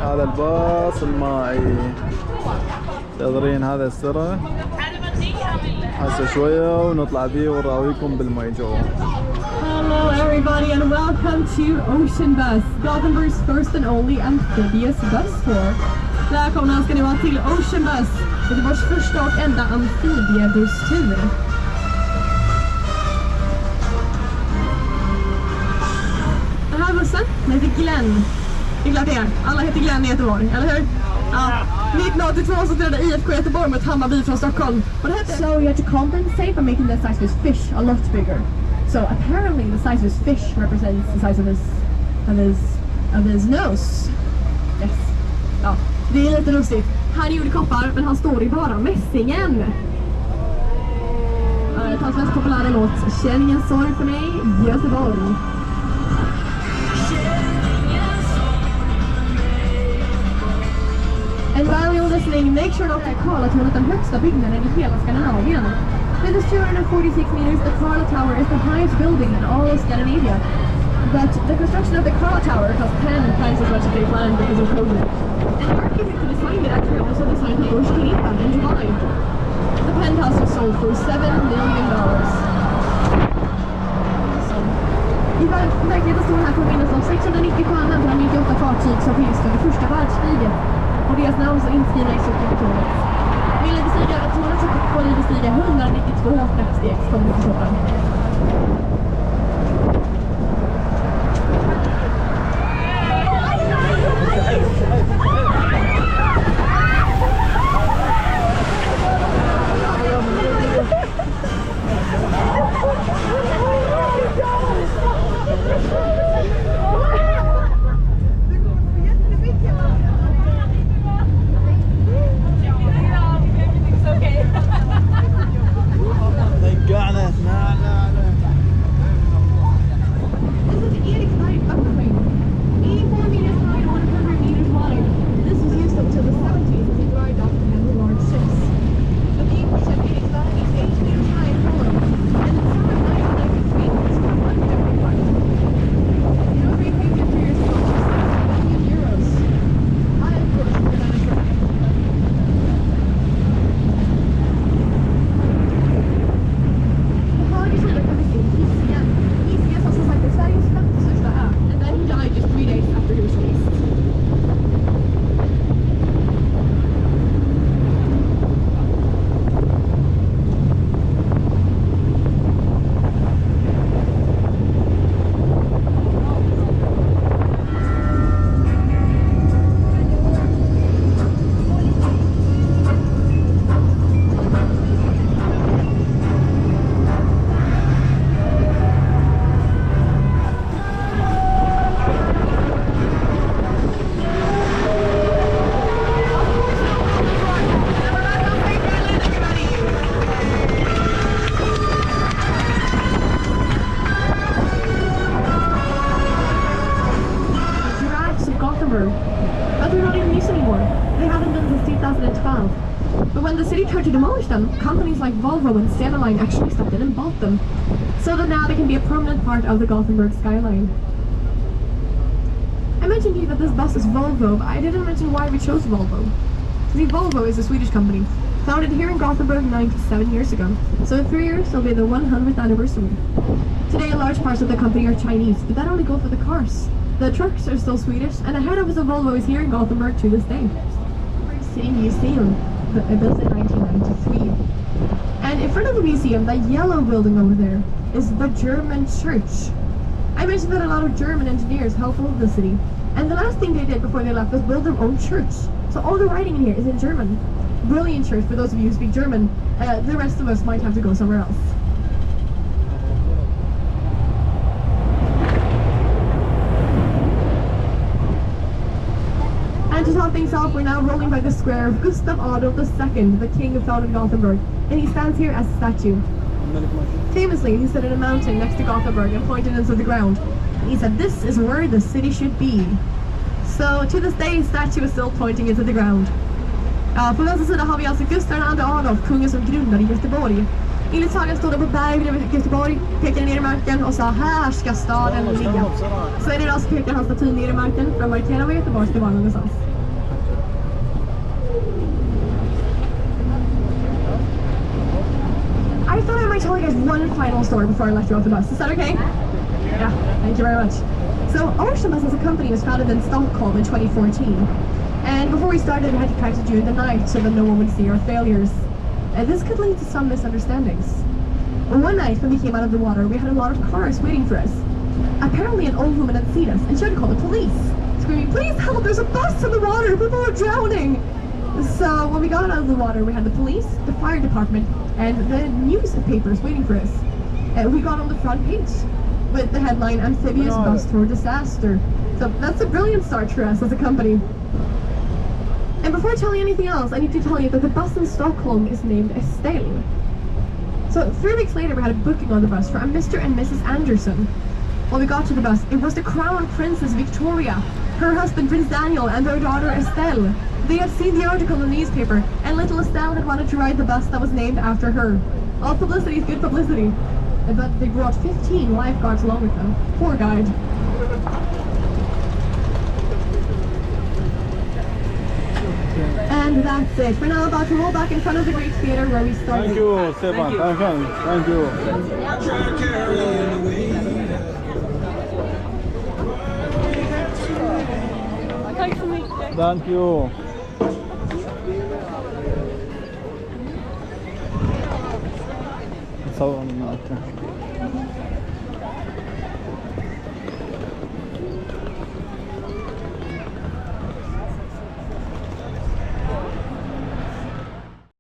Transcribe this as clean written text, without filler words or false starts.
هذا الباص المائي. تقدرين هذا السرة هسه شوية ونطلع بيه ونراويكم بالمي جوا. Hello everybody and welcome to Ocean Bus, Gothenburg's first and only amphibious bus tour. Välkomna ska ni vara till Ocean Bus, Göteborgs första och enda amfibiebusstur. Den här bussen heter Glenn. Det är klart det är. Alla heter Glenn i Göteborg, eller hur? Ja. 1982 så trädde IFK Göteborg mot Hammarby från Stockholm. So you had to compensate by making the size of his fish a lot bigger. So apparently the size of his fish represents the size of his nose. Yes. Ja, det är lite lustigt. Han gjorde koppar, men han står i bara mässingen. Hans mest populära låt, Känn ingen sorg för mig, Göteborg. And while you're listening, make sure not to call at den högsta byggnaden i hela Skandinavien. With its 246 meters, the Carla Tower is the highest building in all of Scandinavia. But the construction of the Carla Tower cost 10 times as much as they planned because of COVID. And the architect who designed it actually also designed the Burj Khalifa in Dubai. The penthouse was sold for $7 million. I verkligheten står här påminnas om 690 sjömän från 98 fartyg som finns under första världskriget. Och deras namn så inskrivna i sopkontoret. Vill bestiga 232 liv bestiga 192 trappsteg kommer vi till toppen. But they're not in use anymore. They haven't been since 2012. But when the city tried to demolish them, companies like Volvo and Stena Line actually stepped in and bought them. So that now they can be a permanent part of the Gothenburg skyline. I mentioned to you that this bus is Volvo, but I didn't mention why we chose Volvo. See, Volvo is a Swedish company, founded here in Gothenburg 97 years ago. So in 3 years, it'll be the 100th anniversary. Today, large parts of the company are Chinese, but that only goes for the cars. The trucks are still Swedish, and the head office of Volvo is here in Gothenburg to this day. City Museum, built in 1993. And in front of the museum, that yellow building over there, is the German church. I mentioned that a lot of German engineers helped build the city, and the last thing they did before they left was build their own church. So all the writing in here is in German. Brilliant church for those of you who speak German. The rest of us might have to go somewhere else. And to top things off, we're now rolling by the square of Gustav Adolf II, the king who founded Gothenburg, and he stands here as a statue. Famously, he stood in a mountain next to Gothenburg and pointed into the ground. He said, "This is where the city should be." So to this day, his statue is still pointing into the ground. På vänster sida har vi alltså Gustav II Adolf, kungen som grundade Göteborg. Enligt sagan stod det på berg bredvid Göteborg, pekade ner i marken och sa "Här ska staden ligga." Så är det idag så pekar han statyn ner i marken för att markera var Göteborg ska vara någonstans. I thought I might tell you guys one final story before I let you off the bus. Is that okay? Yeah, thank you very much. So, Oceanbus as a company was founded in Stockholm in 2014. And before we started, we had to practice during the night so that no one would see our failures. This could lead to some misunderstandings. One night when we came out of the water, we had a lot of cars waiting for us. Apparently an old woman had seen us and she had called the police, screaming, "Please help, there's a bus in the water, people are drowning!" So when we got out of the water, we had the police, the fire department, and the newspapers waiting for us. We got on the front page with the headline, "Amphibious Bus Tour Disaster." So that's a brilliant start for us as a company. And before telling you anything else, I need to tell you that the bus in Stockholm is named Estelle. So 3 weeks later, we had a booking on the bus for a Mr. and Mrs. Anderson. When we got to the bus, it was the Crown Princess Victoria, her husband Prince Daniel, and their daughter Estelle. They had seen the article in the newspaper, and little Estelle had wanted to ride the bus that was named after her. All publicity is good publicity. But they brought 15 lifeguards along with them. Poor guide. And that's it. We're now about to roll back in front of the Greek Theatre where we started. Thank you, Stefan. Thank you. Thank you. صور معك.